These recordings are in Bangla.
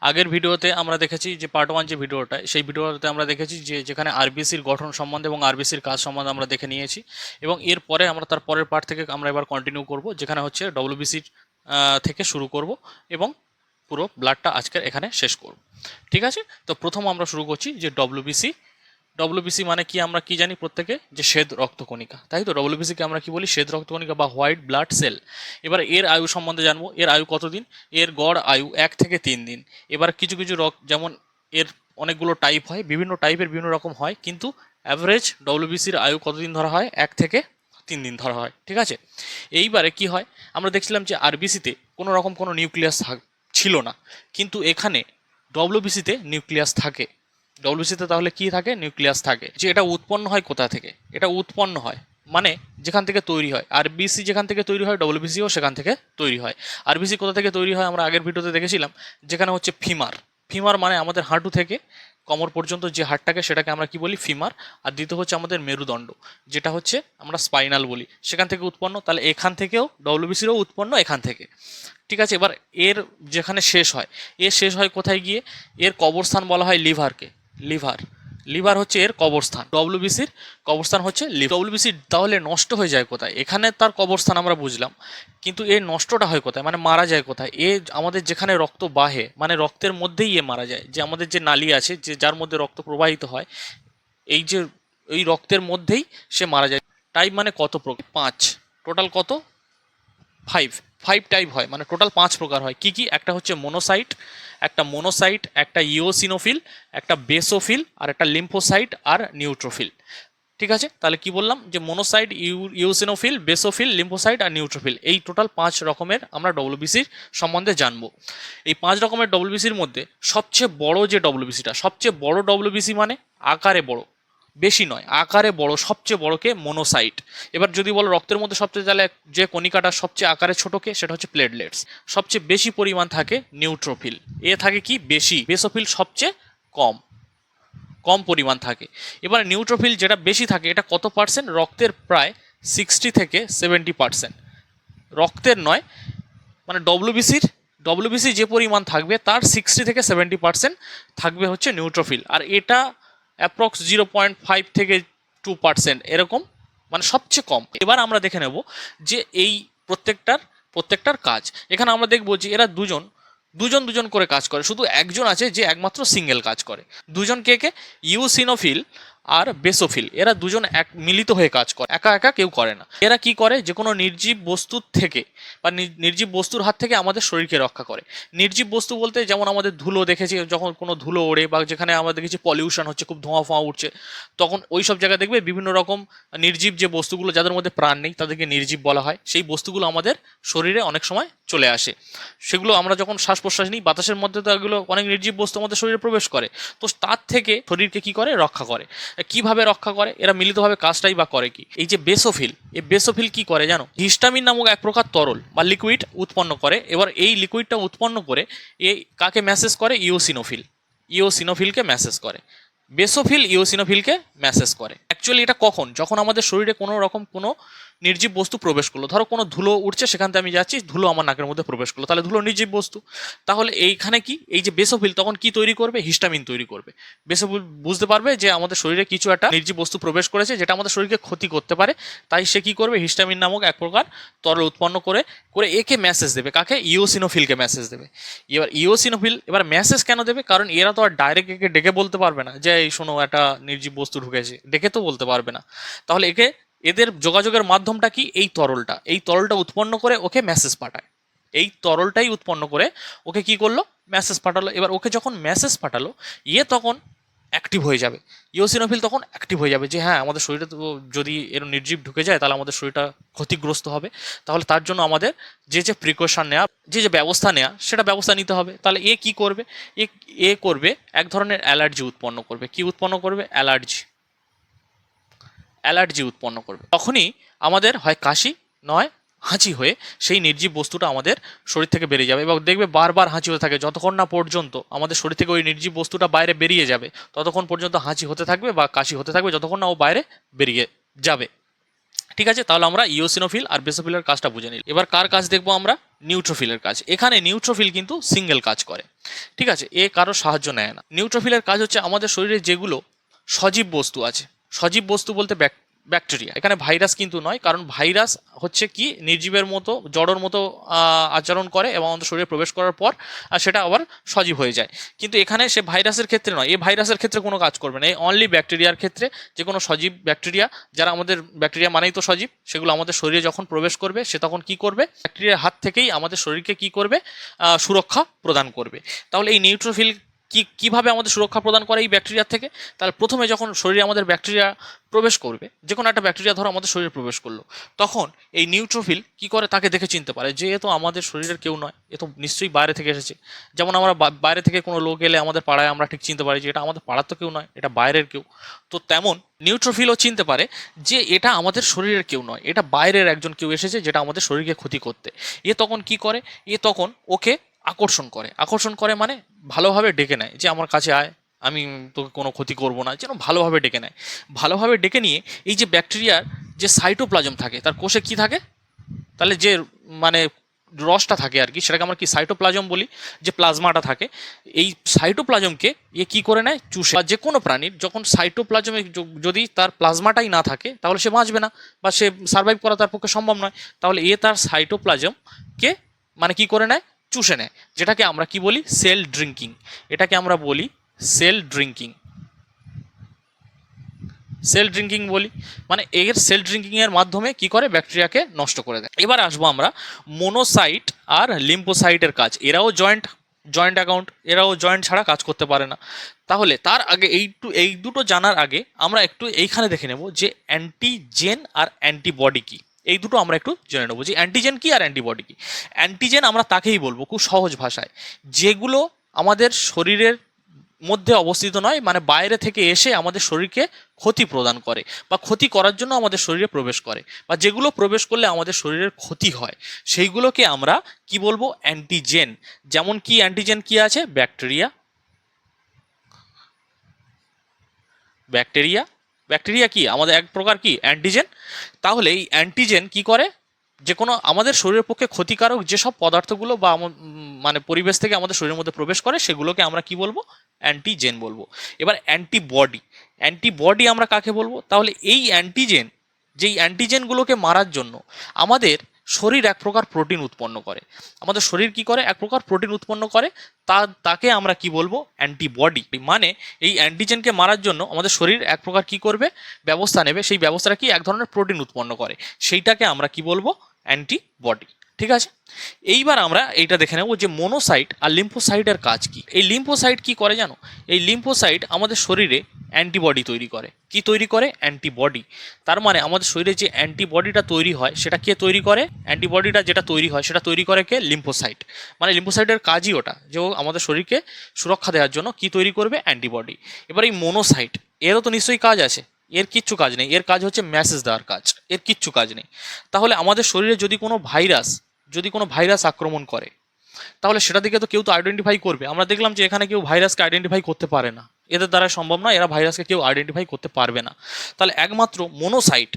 আগের ভিডিওতে আমরা দেখেছি যে পার্ট 1 যে ভিডিওটা, সেই ভিডিওতে আমরা দেখেছি যে যেখানে আরবিসির গঠন সম্বন্ধে এবং আরবিসির কাজ সম্বন্ধে আমরা দেখে নিয়েছি, এবং এরপরে আমরা তার পরের পার্ট থেকে আমরা এবার কন্টিনিউ করব, যেখানে হচ্ছে ডব্লিউবিসির থেকে শুরু করব এবং পুরো ব্লাডটা আজকের এখানে শেষ করব। ঠিক আছে, তো প্রথম আমরা শুরু করছি যে ডব্লিউবিসি। ডব্লিউবিসি মানে কি আমরা কি জানি প্রত্যেকে, যে শ্বেত রক্তকণিকা, তাই তো? ডব্লিউবিসিকে আমরা কি বলি? শ্বেত রক্তকণিকা বা হোয়াইট ব্লাড সেল। এবার এর আয়ু সম্বন্ধে জানবো। এর আয়ু কতদিন? এর গড় আয়ু 1 থেকে 3 দিন। এবার কিছু কিছু যেমন এর অনেকগুলো টাইপ হয়, বিভিন্ন টাইপের বিভিন্ন রকম হয়, কিন্তু অ্যাভারেজ ডব্লিউবিসির আয়ু কতদিন ধরা হয়? 1 থেকে 3 দিন ধরা হয়। ঠিক আছে, এইবারে কি হয়, আমরা দেখছিলাম যে আরবিসিতে কোনো রকম কোনো নিউক্লিয়াস ছিল না, কিন্তু এখানে ডব্লিউবিসিতে নিউক্লিয়াস থাকে। ডব্লিউবিসিতে তাহলে কি থাকে? নিউক্লিয়াস থাকে। যে এটা উৎপন্ন হয় কোথা থেকে? এটা উৎপন্ন হয় মানে যেখান থেকে তৈরি হয়, আরবিসি যেখান থেকে তৈরি হয় ডব্লিউবিসিও সেখান থেকে তৈরি হয়। আরবিসি কোথা থেকে তৈরি হয় আমরা আগের ভিডিওতে দেখেছিলাম, যেখানে হচ্ছে ফিমার। ফিমার মানে আমাদের হাঁটু থেকে কোমর পর্যন্ত যে হাড়টাকে, সেটাকে আমরা কি বলি? ফিমার। আর দ্বিতীয় হচ্ছে আমাদের মেরুদণ্ড, যেটা হচ্ছে আমরা স্পাইনাল বলি, সেখান থেকে উৎপন্ন। তাহলে এখান থেকেও ডব্লিউবিসিরও উৎপন্ন এখান থেকে। ঠিক আছে, এবার এর যেখানে শেষ হয়, এর শেষ হয় কোথায় গিয়ে? এর কবরস্থান বলা হয় লিভারকে। লিভার, লিভার হচ্ছে এর কবরস্থান। ডব্লিউবিসির কবরস্থান হচ্ছে লিভার। ডব্লিউবিসি তাহলে নষ্ট হয়ে যায় কোথায়? এখানে তার কবরস্থান আমরা বুঝলাম, কিন্তু এর নষ্টটা হয় কোথায়, মানে মারা যায় কোথায়? এ আমাদের যেখানে রক্ত বাহে, মানে রক্তের মধ্যেই এ মারা যায়। যে আমাদের যে নালী আছে, যে যার মধ্যে রক্ত প্রবাহিত হয়, এই যে এই রক্তের মধ্যেই সে মারা যায়। টাইপ মানে কত প্রকার? 5। টোটাল কত? 5 টাইপ হয়, মানে টোটাল 5 প্রকার হয়। কি কি? একটা হচ্ছে মোনোসাইট, একটা ইওসিনোফিল, একটা বেসোফিল, আর একটা লিম্ফোসাইট, আর নিউট্রোফিল। ঠিক আছে, তাহলে কি বললাম? যে মোনোসাইট, ইওসিনোফিল, বেসোফিল, লিম্ফোসাইট আর নিউট্রোফিল, এই টোটাল 5 রকমের আমরা ডব্লিউবিসির সম্বন্ধে জানবো। এই 5 রকমের ডব্লিউবিসির মধ্যে সবচেয়ে বড় যে ডব্লিউবিসিটা, সবচেয়ে বড় ডব্লিউবিসি মানে আকারে বড়, বেশি নয়, আকারে বড়, সবচেয়ে বড়কে মোনোসাইট। এবার যদি বলো রক্তের মধ্যে সবচেয়ে, তাহলে যে কণিকাটা সবচেয়ে আকারে ছোটকে, সেটা হচ্ছে প্লেটলেটস। সবচেয়ে বেশি পরিমাণ থাকে নিউট্রোফিল, এ থাকে কি? বেশি। বেসোফিল সবচেয়ে কম, কম পরিমাণ থাকে। এবার নিউট্রোফিল যেটা বেশি থাকে, এটা কত পার্সেন্ট? রক্তের প্রায় 60 থেকে 70%। রক্তের নয়, মানে ডব্লিউবিসি যে পরিমাণ থাকবে তার 60 থেকে 70% থাকবে হচ্ছে নিউট্রোফিল। আর এটা অ্যাপ্রক্স 0.5 থেকে 2% এরকম, মানে সবচেয়ে কম। এবার আমরা দেখে নেব যে এই প্রত্যেকটার কাজ। এখানে আমরা দেখব যে এরা দুজন দুজন করে কাজ করে। শুধু একজন আছে যে একমাত্র সিঙ্গেল কাজ করে। দুজন কে কে? ইউসিনোফিল আর বেসোফিল, এরা দুজন এক মিলিত হয়ে কাজ করে, একা একা কেউ করে না। এরা কি করে? যে কোনো নির্জীব বস্তুর থেকে বা নির্জীব বস্তুর হাত থেকে আমাদের শরীরকে রক্ষা করে। নির্জীব বস্তু বলতে যেমন আমাদের ধুলো দেখেছি, যখন কোনো ধুলো ওড়ে বা যেখানে আমরা দেখেছি পলিউশন হচ্ছে, খুব ধোঁয়া ফোঁয়া উঠছে, তখন ওই সব জায়গায় দেখবে বিভিন্ন রকম নির্জীব যে বস্তুগুলো, যাদের মধ্যে প্রাণ নেই, তাদেরকে নির্জীব বলা হয়। সেই বস্তুগুলো আমাদের শরীরে অনেক সময় চলে আসে। সেগুলো আমরা যখন শ্বাস প্রশ্বাস নিই, বাতাসের মধ্যে তো এগুলো অনেক নির্জীব বস্তু আমাদের শরীরে প্রবেশ করে। তো তার থেকে শরীরকে কি করে? রক্ষা করে। কিভাবে রক্ষা করে? এরা মিলিতভাবে কাজটাই বা করে কি? এই যে বেসোফিল, এই বেসোফিল কি করে জানো? হিস্টামিন নামক এক প্রকার তরল বা লিকুইড উৎপন্ন করে। এবার এই লিকুইডটা উৎপন্ন করে এই কাকে ম্যাসেজ করে? ইওসিনোফিলকে ম্যাসেজ করে। বেসোফিল ইওসিনোফিলকে ম্যাসেজ করে। অ্যাকচুয়ালি এটা কখন? যখন আমাদের শরীরে কোনো রকম কোনো নির্জীব বস্তু প্রবেশ করলো। ধরো কোনো ধুলো উঠছে, সেখান থেকে আমি যাচ্ছি, ধুলো আমার নাকের মধ্যে প্রবেশ করলো, তাহলে ধুলো নির্জীব বস্তু। তাহলে এইখানে কি? এই যে বেসোফিল তখন কি তৈরি করবে? হিস্টামিন তৈরি করবে। বেসোফিল বুঝতে পারবে যে আমাদের শরীরে কিছু একটা নির্জীব বস্তু প্রবেশ করেছে, যেটা আমাদের শরীরকে ক্ষতি করতে পারে। তাই সে কি করবে? হিস্টামিন নামক এক প্রকার তরল উৎপন্ন করে করে একে মেসেজ দেবে। কাকে? ইওসিনোফিলকে মেসেজ দেবে। এবার ইওসিনোফিল এবার মেসেজ কেন দেবে? কারণ এরা তো আর ডাইরেক্ট একে ডেকে বলতে পারবে না যে এই শোনো একটা নির্জীব বস্তু ঢুকেছে, ডেকে তো বলতে পারবে না। তাহলে এদের যোগাযোগের মাধ্যমটা কি? এই তরলটা উৎপন্ন করে ওকে মেসেজ পাঠায়। এই তরলটাই উৎপন্ন করে ওকে কি করলো? মেসেজ পাঠালো। এবার ওকে যখন মেসেজ পাঠালো, তখন অ্যাক্টিভ হয়ে যাবে। ইওসিনোফিল তখন অ্যাক্টিভ হয়ে যাবে যে হ্যাঁ, আমাদের শরীরে তো যদি এর নির্জীব ঢুকে যায়, তাহলে আমাদের শরীরটা ক্ষতিগ্রস্ত হবে। তাহলে তার জন্য আমাদের যে প্রিকশন নেওয়া, যে ব্যবস্থা নেওয়া, সেটা ব্যবস্থা নিতে হবে। তাহলে এ কি করবে? এ করবে এক ধরনের অ্যালার্জি উৎপন্ন করবে। কি উৎপন্ন করবে? অ্যালার্জি উৎপন্ন করবে। তখনই আমাদের হয় কাশি, নয় হাঁচি হয়ে সেই নির্জীব বস্তুটা আমাদের শরীর থেকে বেরিয়ে যাবে। এবং দেখবে বারবার হাঁচি হতে থাকে, যতক্ষণ না পর্যন্ত আমাদের শরীর থেকে ওই নির্জীব বস্তুটা বাইরে বেরিয়ে যাবে, ততক্ষণ পর্যন্ত হাঁচি হতে থাকবে বা কাশি হতে থাকবে, যতক্ষণ না ও বাইরে বেরিয়ে যাবে। ঠিক আছে, তাহলে আমরা ইওসিনোফিল আর বেসোফিলের কাজটা বুঝে নিই। এবার কার কাজ দেখবো আমরা? নিউট্রোফিলের কাজ। এখানে নিউট্রোফিল কিন্তু সিঙ্গেল কাজ করে, ঠিক আছে, এ কারো সাহায্য নেয় না। নিউট্রোফিলের কাজ হচ্ছে আমাদের শরীরে যেগুলো সজীব বস্তু আছে, সজীব বস্তু বলতে ব্যাকটেরিয়া, এখানে ভাইরাস কিন্তু নয়, কারণ ভাইরাস হচ্ছে কি নির্জীবের মতো জড়র মতো আচরণ করে এবং আমাদের শরীরে প্রবেশ করার পর সেটা আবার সজীব হয়ে যায়। কিন্তু এখানে সে ভাইরাসের ক্ষেত্রে নয়, এই ভাইরাসের ক্ষেত্রে কোনো কাজ করবে না, এই অনলি ব্যাকটেরিয়ার ক্ষেত্রে যে কোনো সজীব ব্যাকটেরিয়া, যারা আমাদের ব্যাকটেরিয়া মানেই তো সজীব, সেগুলো আমাদের শরীরে যখন প্রবেশ করবে সে তখন কি করবে? ব্যাকটেরিয়ার হাত থেকেই আমাদের শরীরকে কি করবে? সুরক্ষা প্রদান করবে। তাহলে এই নিউট্রোফিল কিভাবে আমাদের সুরক্ষা প্রদান করে এই ব্যাকটেরিয়া থেকে? তাহলে প্রথমে যখন শরীরে আমাদের ব্যাকটেরিয়া প্রবেশ করবে, যে কোনো একটা ব্যাকটেরিয়া ধরো আমাদের শরীরে প্রবেশ করলো, তখন এই নিউট্রোফিল কি করে? তাকে দেখে চিনতে পারে যে এ তো আমাদের শরীরের কেউ নয়, এ তো নিশ্চয়ই বাইরে থেকে এসেছে। যেমন আমরা বাইরে থেকে কোনো লোক এলে আমাদের পাড়ায় আমরা ঠিক চিনতে পারি যে এটা আমাদের পাড়ার তো কেউ নয়, এটা বাইরের কেউ। তো তেমন নিউট্রোফিলও চিনতে পারে যে এটা আমাদের শরীরের কেউ নয়, এটা বাইরের একজন কেউ এসেছে যেটা আমাদের শরীরকে ক্ষতি করতে। এ তখন কি করে? এ তখন ওকে আকর্ষণ করে মানে ভালোভাবে ডেকে নেয় যে আমার কাছে আয়, আমি তোকে কোনো ক্ষতি করব না, যেন ভালোভাবে ডেকে নেয়। ভালোভাবে ডেকে নিয়ে এই যে ব্যাকটেরিয়ার যে সাইটোপ্লাজম থাকে, তার কোষে কি থাকে? তাহলে যে মানে রসটা থাকে আর কি, সেটাকে আমরা কি সাইটোপ্লাজম বলি, যে প্লাজমাটা থাকে, এই সাইটোপ্লাজমকে এ কি করে নেয়? চুষে। বা যে কোনো প্রাণীর যখন সাইটোপ্লাজমে যদি তার প্লাজমাটাই না থাকে তাহলে সে বাঁচবে না, বা সে সার্ভাইভ করা তার পক্ষে সম্ভব নয়। তাহলে এ তার সাইটোপ্লাজমকে মানে কি করে নেয়? চুষে নেয়, যেটাকে আমরা কি বলি? Cell drinking. এটাকে আমরা বলি সেল ড্রিঙ্কিং। সেল ড্রিঙ্কিং বলি, মানে এর সেল ড্রিঙ্কিং এর মাধ্যমে কি করে? ব্যাকটেরিয়াকে নষ্ট করে দেয়। এবার আসবো আমরা মোনোসাইট আর লিম্ফোসাইটের কাজ। এরাও জয়েন্ট অ্যাকাউন্ট, এরাও জয়েন্ট ছাড়া কাজ করতে পারে না। তাহলে তার আগে এই দুটো জানার আগে আমরা একটু এইখানে দেখে নেব যে অ্যান্টিজেন আর অ্যান্টিবডি কি। এই দুটো আমরা একটু জেনে নেবো যে অ্যান্টিজেন কি আর অ্যান্টিবডি কি। অ্যান্টিজেন আমরা তাকেই বলবো খুব সহজ ভাষায়, যেগুলো আমাদের শরীরের মধ্যে অবস্থিত নয়, মানে বাইরে থেকে এসে আমাদের শরীরকে ক্ষতি প্রদান করে বা ক্ষতি করার জন্য আমাদের শরীরে প্রবেশ করে, বা যেগুলো প্রবেশ করলে আমাদের শরীরের ক্ষতি হয়, সেইগুলোকে আমরা কি বলবো? অ্যান্টিজেন। যেমন কি অ্যান্টিজেন কি আছে? ব্যাকটেরিয়া, ব্যাকটেরিয়া ব্যাকটেরিয়া কি আমাদের এক প্রকার কি অ্যান্টিজেন। তাহলে এই অ্যান্টিজেন কি করে? যে কোনো আমাদের শরীরের পক্ষে ক্ষতিকারক যেসব পদার্থগুলো বা মানে পরিবেশ থেকে আমাদের শরীরের মধ্যে প্রবেশ করে সেগুলোকে আমরা কি বলবো? অ্যান্টিজেন বলবো। এবার অ্যান্টিবডি আমরা কাকে বলবো? তাহলে এই অ্যান্টিজেন, যেই অ্যান্টিজেনগুলোকে মারার জন্য আমাদের শরীর এক প্রকার প্রোটিন উৎপন্ন করে, আমাদের শরীর কি করে? এক প্রকার প্রোটিন উৎপন্ন করে, তাকে আমরা কি বলবো? অ্যান্টিবডি। মানে এই অ্যান্টিজেনকে মারার জন্য আমাদের শরীর এক প্রকার কি করবে? ব্যবস্থা নেবে, সেই ব্যবস্থাটা কি? এক ধরনের প্রোটিন উৎপন্ন করে, সেইটাকে আমরা কি বলবো? অ্যান্টিবডি। ঠিক আছে, এইবার আমরা এইটা দেখে নেব যে মোনোসাইট আর লিম্ফোসাইটের কাজ কি। এই লিম্ফোসাইট কি করে জানো? এই লিম্ফোসাইট আমাদের শরীরে অ্যান্টিবডি তৈরি করে। কি তৈরি করে? অ্যান্টিবডি। তার মানে আমাদের শরীরে যে অ্যান্টিবডিটা তৈরি হয় সেটা কে তৈরি করে? অ্যান্টিবডিটা যেটা তৈরি হয় সেটা তৈরি করে কে? লিম্ফোসাইট। মানে লিম্ফোসাইটের কাজই ওটা, যে ও আমাদের শরীরকে সুরক্ষা দেওয়ার জন্য কি তৈরি করবে? অ্যান্টিবডি। এবার এই মোনোসাইট, এরও তো নিশ্চয়ই কাজ আছে। এর কিচ্ছু কাজ নেই, এর কাজ হচ্ছে মেসেজ দেওয়ার কাজ, এর কিচ্ছু কাজ নেই। তাহলে আমাদের শরীরে যদি কোনো ভাইরাস আক্রমণ করে, তাহলে সেটা দিকে তো কেউ তো আইডেন্টিফাই করবে। আমরা দেখলাম যে এখানে কেউ ভাইরাসকে আইডেন্টিফাই করতে পারে না, এদের দ্বারা সম্ভব নয়, এরা ভাইরাসকে কেউ আইডেন্টিফাই করতে পারবে না। তাহলে একমাত্র মোনোসাইট,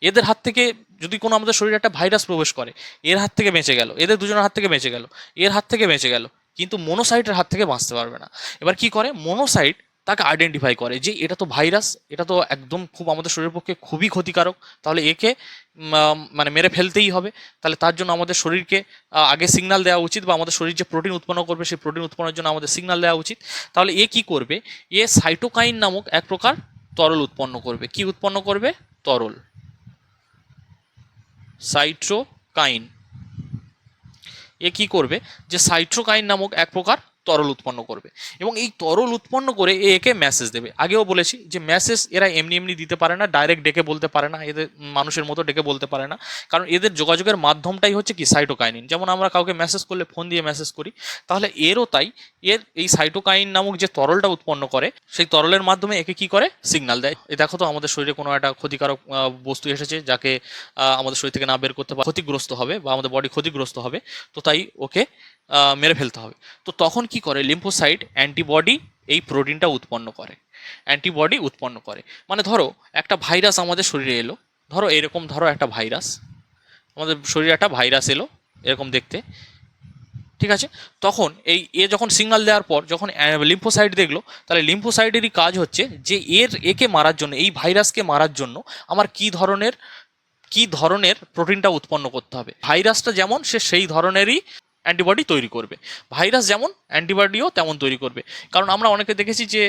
এদের হাত থেকে যদি কোনো আমাদের শরীরে একটা ভাইরাস প্রবেশ করে, এর হাত থেকে বেঁচে গেল, এদের দুজনের হাত থেকে বেঁচে গেল, এর হাত থেকে বেঁচে গেল, কিন্তু মোনোসাইটের হাত থেকে বাঁচতে পারবে না। এবার কি করে? মোনোসাইট তাকে আইডেন্টিফাই করে যে এটা তো ভাইরাস, এটা তো একদম খুব আমাদের শরীরের পক্ষে খুবই ক্ষতিকারক, তাহলে একে মানে মেরে ফেলতেই হবে। তাহলে তার জন্য আমাদের শরীরকে আগে সিগন্যাল দেওয়া উচিত, বা আমাদের শরীর যে প্রোটিন উৎপন্ন করবে সেই প্রোটিন উৎপন্নের জন্য আমাদের সিগন্যাল দেওয়া উচিত। তাহলে এ কি করবে? এ সাইটোকাইন নামক এক প্রকার তরল উৎপন্ন করবে। কি উৎপন্ন করবে? তরল, সাইটোকাইন। এ কি করবে? যে সাইটোকাইন নামক এক প্রকার তরল উৎপন্ন করবে, এবং এই তরল উৎপন্ন করে একে মেসেজ দেবে। আগেও বলেছি যে মেসেজ এরা এমনি এমনি দিতে পারে না, ডাইরেক্ট ডেকে বলতে পারে না, এদের মানুষের মতো ডেকে বলতে পারে না, কারণ এদের যোগাযোগের মাধ্যমটাই হচ্ছে কি? সাইটোকাইনিন। যেমন আমরা কাউকে মেসেজ করলে ফোন দিয়ে মেসেজ করি, তাহলে এরও তাই, এর এই সাইটোকাইন নামক যে তরলটা উৎপন্ন করে সেই তরলের মাধ্যমে একে কি করে? সিগন্যাল দেয়। এই দেখো তো আমাদের শরীরে কোনো একটা ক্ষতিকারক বস্তু এসেছে, যাকে আমাদের শরীর থেকে না বের করতে পারে, ক্ষতিগ্রস্ত হবে বা আমাদের বডি ক্ষতিগ্রস্ত হবে, তো তাই ওকে মেরে ফেলতে হবে। তো তখন কি করে? লিম্ফোসাইট অ্যান্টিবডি এই প্রোটিনটা উৎপন্ন করে, অ্যান্টিবডি উৎপন্ন করে। মানে ধরো একটা ভাইরাস আমাদের শরীরে এলো, ধরো এরকম, ধরো একটা ভাইরাস, আমাদের শরীরে একটা ভাইরাস এলো এরকম দেখতে, ঠিক আছে। তখন যখন সিগন্যাল দেওয়ার পর যখন লিম্ফোসাইট দেখলো, তাহলে লিম্ফোসাইটেরই কাজ হচ্ছে যে একে মারার জন্য, এই ভাইরাসকে মারার জন্য আমার কি ধরনের প্রোটিনটা উৎপন্ন করতে হবে। ভাইরাসটা যেমন সে সেই ধরনেরই অ্যান্টিবডি তৈরি করবে, ভাইরাস যেমন অ্যান্টিবডিও তেমন তৈরি করবে। কারণ আমরা অনেকে দেখেছি যে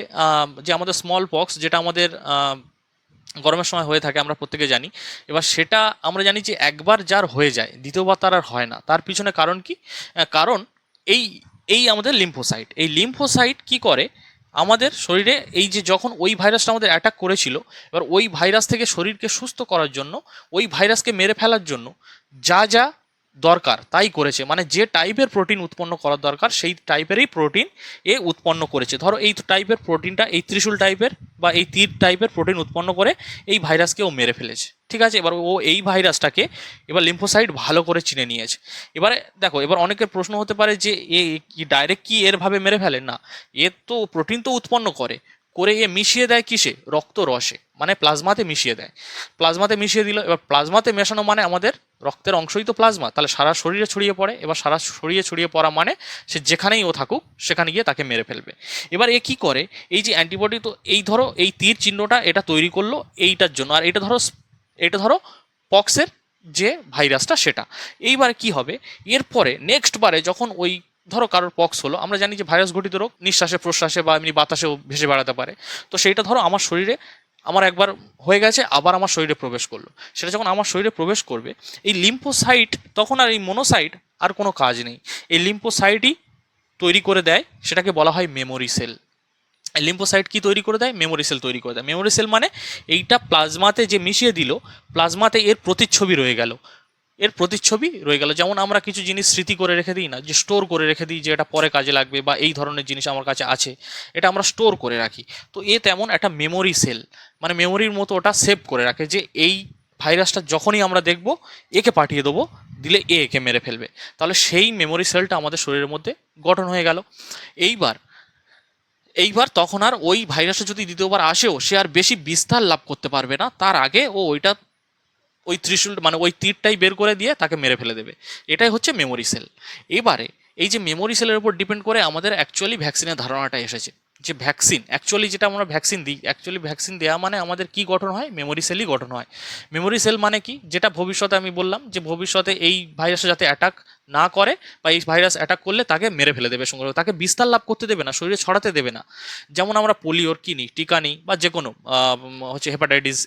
আমাদের স্মল পক্স, যেটা আমাদের গরমের সময় হয়ে থাকে, আমরা প্রত্যেকে জানি। এবার সেটা আমরা জানি যে একবার যার হয়ে যায় দ্বিতীয়বার তার আর হয় না। তার পিছনে কারণ কি? কারণ এই এই আমাদের লিম্ফোসাইট কি করে আমাদের শরীরে, এই যে যখন ওই ভাইরাসটা আমাদের অ্যাটাক করেছিল, এবার ওই ভাইরাস থেকে শরীরকে সুস্থ করার জন্য, ওই ভাইরাসকে মেরে ফেলার জন্য যা যা দরকার তাই করেছে। মানে যে টাইপের প্রোটিন উৎপন্ন করার দরকার সেই টাইপেরই প্রোটিন উৎপন্ন করেছে। ধরো এই টাইপের প্রোটিনটা, এই ত্রিশূল টাইপের বা এই তীর টাইপের প্রোটিন উৎপন্ন করে এই ভাইরাসকে ও মেরে ফেলেছে, ঠিক আছে। এবার ও এই ভাইরাসটাকে এবার লিম্ফোসাইট ভালো করে চিনে নিয়েছে। এবারে দেখো, এবার অনেকের প্রশ্ন হতে পারে যে কি ডাইরেক্ট কি এরভাবে মেরে ফেলে? না, তো প্রোটিন তো উৎপন্ন করে মিশিয়ে দেয় কিসে? রক্ত রসে, মানে প্লাজমাতে মিশিয়ে দেয়। প্লাজমাতে মিশিয়ে দিল, এবার প্লাজমাতে মেশানো মানে আমাদের রক্তের অংশই তো প্লাজমা, তাহলে সারা শরীরে ছড়িয়ে পড়ে। এবার সারা শরীরে ছড়িয়ে পড়া মানে সে যেখানেই ও থাকুক সেখানে গিয়ে তাকে মেরে ফেলবে। এবার কি করে, এই যে অ্যান্টিবডি, তো ধরো এই তীর চিহ্নটা এটা তৈরি করলো এইটার জন্য, আর এটা ধরো পক্সের যে ভাইরাসটা সেটা। এইবার কি হবে, এরপরে নেক্সট বারে যখন ওই ধরো কারোর পক্স হলো, আমরা জানি যে ভাইরাস ঘটিত রোগ নিঃশ্বাসে প্রশ্বাসে বা এমনি বাতাসেও ভেসে বেড়াতে পারে। তো সেইটা ধরো আমার শরীরে, আমার একবার হয়ে গেছে, আবার আমার শরীরে প্রবেশ করলো। সেটা যখন আমার শরীরে প্রবেশ করবে, এই লিম্ফোসাইট তখন আর এই মোনোসাইট আর কোনো কাজ নেই, এই লিম্ফোসাইটই তৈরি করে দেয়, সেটাকে বলা হয় মেমোরি সেল। লিম্ফোসাইট কি তৈরি করে দেয়? মেমোরি সেল তৈরি করে দেয়। মেমোরি সেল মানে এইটা প্লাজমাতে যে মিশিয়ে দিল, প্লাজমাতে এর প্রতিচ্ছবি রয়ে গেল, যেমন আমরা কিছু জিনিস স্মৃতি করে রেখে দিই না, যে স্টোর করে রেখে দিই যে এটা পরে কাজে লাগবে, বা এই ধরনের জিনিস আমার কাছে আছে, এটা আমরা স্টোর করে রাখি। তো তেমন একটা মেমোরি সেল, মানে মেমোরির মতো ওটা সেভ করে রাখে, যে এই ভাইরাসটা যখনই আমরা দেখব একে পাঠিয়ে দেবো, দিলে একে মেরে ফেলবে। তাহলে সেই মেমোরি সেলটা আমাদের শরীরের মধ্যে গঠন হয়ে গেল। এইবার তখন আর ওই ভাইরাসটা যদি দ্বিতীয়বার আসেও, সে আর বেশি বিস্তার লাভ করতে পারবে না, তার আগে ওই ত্রিশূল মানে ওই তীরটাই বের করে দিয়ে তাকে মেরে ফেলে দেবে। এটাই হচ্ছে মেমোরি সেল। এবারে এই যে মেমোরি সেলের উপর ডিপেন্ড করে আমাদের অ্যাকচুয়ালি ভ্যাকসিনের ধারণাটা এসেছে, যে ভ্যাকসিন অ্যাকচুয়ালি যেটা আমরা ভ্যাকসিন দিই, অ্যাকচুয়ালি ভ্যাকসিন দেওয়া মানে আমাদের কি গঠন হয়? মেমোরি সেলই গঠন হয়। মেমোরি সেল মানে কি? যেটা ভবিষ্যতে আমি বললাম যে ভবিষ্যতে এই ভাইরাসে যাতে অ্যাটাক না করে, বা এই ভাইরাস অ্যাটাক করলে তাকে মেরে ফেলে দেবে সঙ্গে, তাকে বিস্তার লাভ করতে দেবে না, শরীরে ছড়াতে দেবে না। যেমন আমরা পোলিওর কি নিই? টিকা নিই, বা যে কোনো হচ্ছে হেপাটাইটিস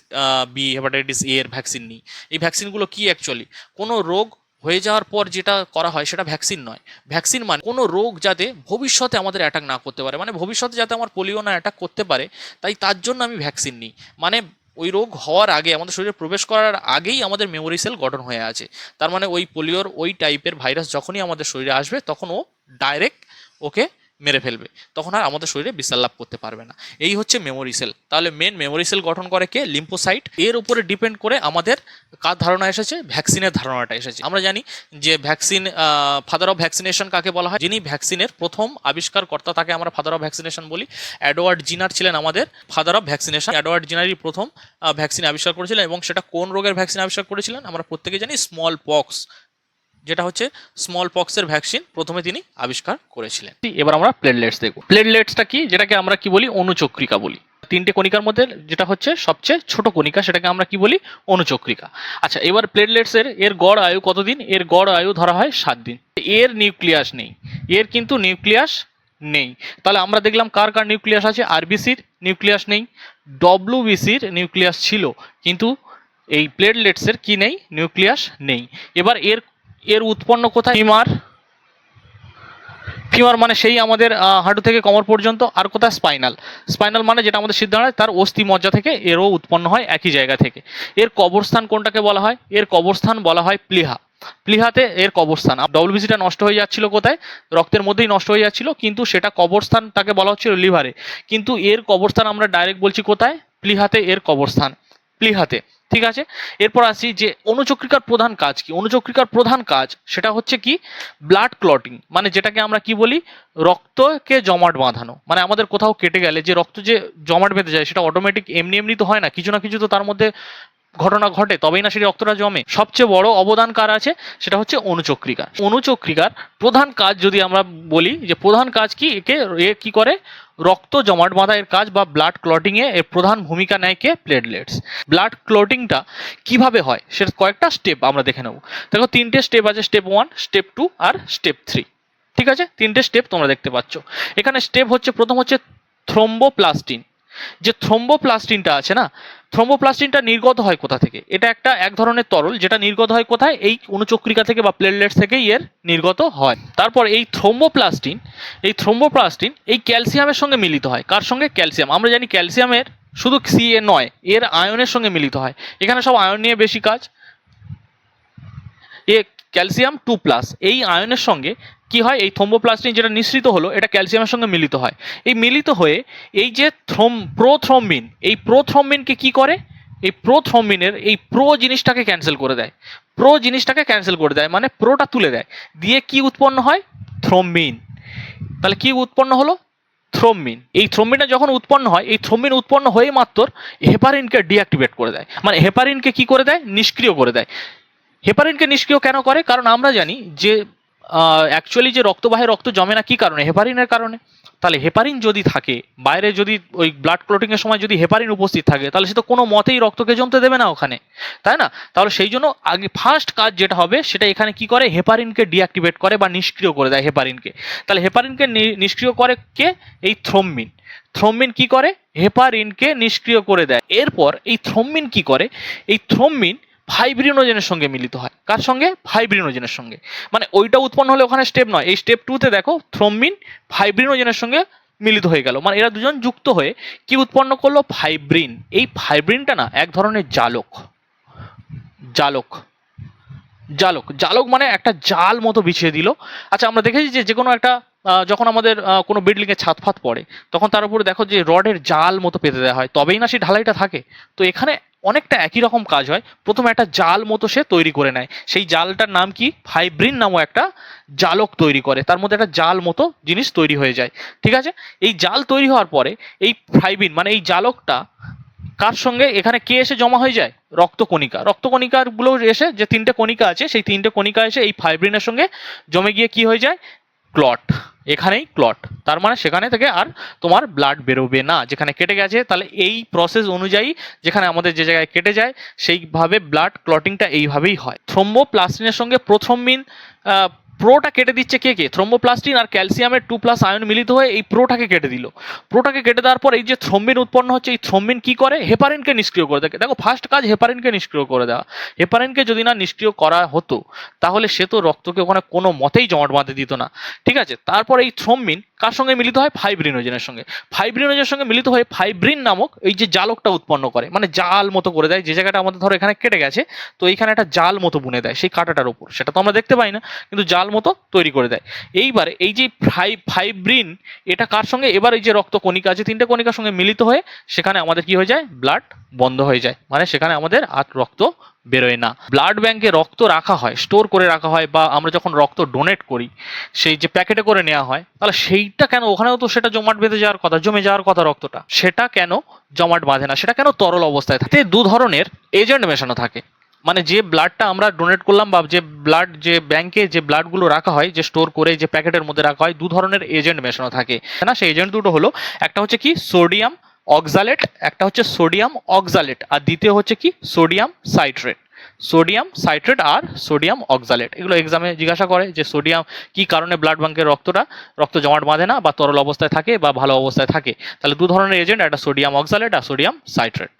বি, হেপাটাইটিস এ এর ভ্যাকসিন নিই। এই ভ্যাকসিনগুলো কি অ্যাকচুয়ালি কোনো রোগ হয়ে যাওয়ার পর যেটা করা হয় সেটা ভ্যাকসিন নয়। ভ্যাকসিন মানে কোনো রোগ যাতে ভবিষ্যতে আমাদের অ্যাটাক না করতে পারে, মানে ভবিষ্যতে যাতে আমার পোলিও না অ্যাটাক করতে পারে, তাই তার জন্য আমি ভ্যাকসিন নিই। মানে ওই রোগ হওয়ার আগে, আমাদের শরীরে প্রবেশ করার আগেই আমাদের মেমোরি সেল গঠন হয়ে আছে। তার মানে ওই পোলিওর ওই টাইপের ভাইরাস যখনই আমাদের শরীরে আসবে, তখন ও ডাইরেক্ট ওকে মেরে ফেলবে, তখন আর আমাদের শরীরে বিস্তার লাভ করতে পারবে না। এই হচ্ছে মেমোরি সেল। তাহলে মেন মেমোরি সেল গঠন করে কে? লিম্ফোসাইট। এর উপরে ডিপেন্ড করে আমাদের কার ধারণা এসেছে? ভ্যাকসিনের ধারণাটা এসেছে। আমরা জানি যে ভ্যাকসিন, ফাদার অফ ভ্যাকসিনেশন কাকে বলা হয়? যিনি ভ্যাকসিনের প্রথম আবিষ্কারকর্তা, তাকে আমরা ফাদার অফ ভ্যাকসিনেশন বলি। এডওয়ার্ড জিনার ছিলেন আমাদের ফাদার অফ ভ্যাকসিনেশন। এডওয়ার্ড জিনারই প্রথম ভ্যাকসিন আবিষ্কার করেছিলেন, এবং সেটা কোন রোগের ভ্যাকসিন আবিষ্কার করেছিলেন? আমরা প্রত্যেকে জানি স্মল পক্স, যেটা হচ্ছে স্মল পক্সের ভ্যাকসিন প্রথমে তিনি আবিষ্কার করেছিলেন। এবার আমরা প্লেটলেটস দেখব। প্লেটলেটসটা কি? যেটাকে আমরা কি বলি? অণুচক্রিকা বলি। তিনটে কণিকার মধ্যে যেটা হচ্ছে সবচেয়ে ছোট কণিকা, সেটাকে আমরা কি বলি? অণুচক্রিকা। আচ্ছা, এবার প্লেটলেটস এর গড় আয়ু কতদিন? এর গড় আয়ু ধরা হয় 7 দিন। এর নিউক্লিয়াস নেই, এর কিন্তু নিউক্লিয়াস নেই। তাহলে আমরা দেখলাম কার কার নিউক্লিয়াস আছে? আরবিসির নিউক্লিয়াস নেই, ডব্লিউবিসির নিউক্লিয়াস ছিল, কিন্তু এই প্লেটলেটসের কি নেই? নিউক্লিয়াস নেই। এবার এর উৎপন্ন কোথায়? ফিমার মানে সেই আমাদের হাঁটু থেকে কোমর পর্যন্ত। আর কোথায়? স্পাইনাল মানে যেটা আমাদের সিদ্ধান্ত, তার অস্থি মজ্জা থেকে এরও উৎপন্ন হয় একই জায়গা থেকে। এর কবরস্থান কোনটাকে বলা হয়? এর কবরস্থান বলা হয় প্লীহাতে এর কবরস্থান। ডব্লিউবিসিটা নষ্ট হয়ে যাচ্ছিল কোথায়? রক্তের মধ্যেই নষ্ট হয়ে যাচ্ছিল, কিন্তু সেটা কবরস্থান তাকে বলা হচ্ছিল লিভারে। কিন্তু এর কবরস্থান আমরা ডাইরেক্ট বলছি কোথায়? প্লীহাতে এর কবরস্থান, প্লীহাতে। ঠিক আছে, এরপর আসি যে অণুচক্রিকার প্রধান কাজ কি? অণুচক্রিকার প্রধান কাজ সেটা হচ্ছে কি? ব্লাড ক্লটিং, মানে যেটাকে আমরা কি বলি? রক্তকে জমাট বাঁধানো। মানে আমাদের কোথাও কেটে গেলে যে রক্ত যে জমাট বেঁধে যায়, সেটা অটোমেটিক এমনি এমনি তো হয় না, কিছু না কিছু তো তার মধ্যে ঘটনা ঘটে তবেই না সেই রক্তটা জমে। সবচেয়ে বড় অবদান কার আছে, সেটা হচ্ছে অনুচক্রিকা। অনুচক্রিকার প্রধান কাজ যদি আমরা বলি যে প্রধান কাজ কি, এ কি করে, রক্ত জমাট বাঁধা এর কাজ বা ব্লাড ক্লটিং এ এর প্রধান ভূমিকা নেয় কে, প্লেটলেটস। ব্লাড ক্লটিংটা কিভাবে হয় সেটা কয়েকটা স্টেপ আমরা দেখে নেব। দেখো 3টে স্টেপ আছে, স্টেপ 1, স্টেপ 2 আর স্টেপ 3। ঠিক আছে, 3টে স্টেপ তোমরা দেখতে পাচ্ছ এখানে। স্টেপ হচ্ছে, প্রথম হচ্ছে থ্রোম্বোপ্লাস্টিন। যে থ্রোম্বোপ্লাস্টিনটা আছে না, থ্রোম্বোপ্লাস্টিনটা নির্গত হয় কোথা থেকে, এটা এক ধরনের তরল যেটা নির্গত হয় কোথায়, এই অনুচক্রিকা থেকে বা প্লেটলেটস থেকেই এর নির্গত হয়। তারপর এই থ্রোম্বোপ্লাস্টিন এই ক্যালসিয়ামের সঙ্গে মিলিত হয়। কার সঙ্গে, ক্যালসিয়াম। আমরা জানি ক্যালসিয়ামের শুধু সিএ নয়, এর আয়নের সঙ্গে মিলিত হয়। এখানে সব আয়ন নিয়ে বেশি কাজ। এ ক্যালসিয়াম 2+, এই আয়নের সঙ্গে কি হয়, এই থ্রোম্বোপ্লাস্টিন যেটা নিঃসৃত হলো এটা ক্যালসিয়ামের সঙ্গে মিলিত হয়। এই মিলিত হয়ে এই যে প্রোথ্রম্বিন, এই প্রোথ্রম্বিনকে কি করে, এই প্রোথ্রম্বিনের এই প্রো জিনিসটাকে ক্যান্সেল করে দেয়, মানে প্রোটা তুলে দেয়, দিয়ে কি উৎপন্ন হয়, থ্রম্বিন। তাহলে কি উৎপন্ন হলো, থ্রম্বিন। এই থ্রম্বিনটা যখন উৎপন্ন হয়, এই থ্রম্বিন উৎপন্ন হয়ে মাত্র হেপারিনকে ডিঅ্যাক্টিভেট করে দেয়, মানে হেপারিনকে কি করে দেয়, নিষ্ক্রিয় করে দেয়। হেপারিনকে নিষ্ক্রিয় কেন করে, কারণ আমরা জানি যে অ্যাকচুয়ালি যে রক্তবাহে রক্ত জমে না কি কারণে, হেপারিনের কারণে। তাহলে হেপারিন যদি থাকে বাইরে, যদি ওই ব্লাড ক্লটিংয়ের সময় যদি হেপারিন উপস্থিত থাকে, তাহলে সে তো কোনো মতেই রক্তকে জমতে দেবে না ওখানে, তাই না? তাহলে সেই জন্য আগে ফার্স্ট কাজ যেটা হবে সেটা এখানে কি করে, হেপারিনকে ডিঅ্যাক্টিভেট করে বা নিষ্ক্রিয় করে দেয় হেপারিনকে। তাহলে হেপারিনকে নিষ্ক্রিয় করে কে, এই থ্রম্বিন। থ্রম্বিন কি করে, হেপারিনকে নিষ্ক্রিয় করে দেয়। এরপর এই থ্রম্বিন কি করে, এই থ্রম্বিন ফাইব্রিনোজেনের সঙ্গে মিলিত হয়। কার সঙ্গে, ফাইব্রিনোজেনের সঙ্গে। মানে ওইটা উৎপন্ন হলে ওখানে স্টেপ নয়, এই স্টেপ 2তে দেখো থ্রম্বিন ফাইব্রিনোজেনের সঙ্গে মিলিত হয়ে গেল, মানে এরা দুজন যুক্ত হয়ে কি উৎপন্ন করলো, ফাইব্রিন। এই ফাইব্রিনটা না এক ধরনের জালক। জালক মানে একটা জাল মতো বিছিয়ে দিল। আচ্ছা, আমরা দেখেছি যে কোনো একটা যখন আমাদের কোনো বিল্ডিংয়ে ছাদ ফাত পড়ে, তখন তার উপরে দেখো যে রডের জাল মতো পেতে দেওয়া হয়, তবেই না সেই ঢালাইটা থাকে। তো এখানে অনেকটা একই রকম কাজ হয়। প্রথমে একটা জাল মতো সে তৈরি করে নেয়, সেই জালটার নাম কি, ফাইব্রিন নামক একটা জালক তৈরি করে, তার মধ্যে একটা জাল মতো জিনিস তৈরি হয়ে যায়। ঠিক আছে, এই জাল তৈরি হওয়ার পরে এই ফাইব্রিন মানে এই জালকটা কার সঙ্গে, এখানে কে এসে জমা হয়ে যায়, রক্তকণিকাগুলো এসে, যে 3টে কণিকা আছে সেই 3টে কণিকা এসে এই ফাইব্রিনের সঙ্গে জমে গিয়ে কি হয়ে যায়, ক্লট। এখানেই ক্লট, তার মানে সেখানে থেকে আর তোমার ব্লাড বেরোবে না যেখানে কেটে গেছে। তাহলে এই প্রসেস অনুযায়ী যেখানে আমাদের যে জায়গায় কেটে যায় সেইভাবে ব্লাড ক্লটিংটা এইভাবেই হয়। থ্রোম্বোপ্লাস্টিনের সঙ্গে প্রোথ্রম্বিন প্রোটা কেটে দিচ্ছে কে, থ্রোম্বোপ্লাস্টিন আর ক্যালসিয়ামের 2+ আয়ন মিলিত হয়ে এই প্রোটাকে কেটে দিল। প্রোটাকে কেটে দেওয়ার পর এই যে থ্রম্বিন উৎপন্ন হচ্ছে, এই থ্রম্বিন কি করে, হেপারিনকে নিষ্ক্রিয় করে দেয়। দেখো ফার্স্ট কাজ হেপারিনকে নিষ্ক্রিয় করে দেওয়া। হেপারিনকে যদি না নিষ্ক্রিয় করা হতো তাহলে সে তো রক্তকে ওখানে কোনো মতেই জমাট বাঁধতে দিত না। ঠিক আছে, তারপর এই থ্রম্বিন কার সঙ্গে মিলিত হয়, ফাইব্রিনোজেনের সঙ্গে মিলিত হয়ে ফাইব্রিন নামক এই যে জালকটা উৎপন্ন করে, মানে জাল মতো করে দেয়। যে জায়গাটা আমাদের ধরো এখানে কেটে গেছে, তো এইখানে একটা জাল মতো বুনে দেয় সেই কাঁটাটার উপর, সেটা তো আমরা দেখতে পাই না, কিন্তু জাল মতো তৈরি করে দেয়। এইবারে এই যে ফাইব্রিন, এটা কার সঙ্গে, এবার এই যে রক্ত কণিকা আছে 3টে কণিকার সঙ্গে মিলিত হয়ে সেখানে আমাদের কি হয়ে যায়, ব্লাড বন্ধ হয়ে যায়, মানে সেখানে আমাদের আর রক্ত বেরোয় না। ব্লাড ব্যাংকে রক্ত রাখা হয়, স্টোর করে রাখা হয়, বা আমরা যখন রক্ত ডোনেট করি সেই যে প্যাকেটে করে নেওয়া হয়, তাহলে সেইটা কেন, ওখানেও তো সেটা জমাট বেঁধে যাওয়ার কথা, জমে যাওয়ার কথা রক্তটা, সেটা কেন জমাট বাঁধে না, সেটা কেন তরল অবস্থায় থাকে। 2 ধরনের এজেন্ট মেশানো থাকে, মানে যে ব্লাডটা আমরা ডোনেট করলাম বা যে ব্যাংকে যে ব্লাডগুলো রাখা হয়, যে স্টোর করে যে প্যাকেটের মধ্যে রাখা হয়, 2 ধরনের এজেন্ট মেশানো থাকে না। সেই এজেন্ট দুটো হলো, একটা হচ্ছে কি সোডিয়াম অক্সালেট, আর দ্বিতীয় হচ্ছে কি সোডিয়াম সাইট্রেট আর সোডিয়াম অক্সালেট। এগুলো এক্সামে জিজ্ঞাসা করে যে সোডিয়াম কি কারণে ব্লাড ব্যাংকের রক্ত জমাট বাঁধে না বা তরল অবস্থায় থাকে বা ভালো অবস্থায় থাকে। তাহলে 2 ধরনের এজেন্ট, একটা সোডিয়াম অক্সালেট আর সোডিয়াম সাইট্রেট।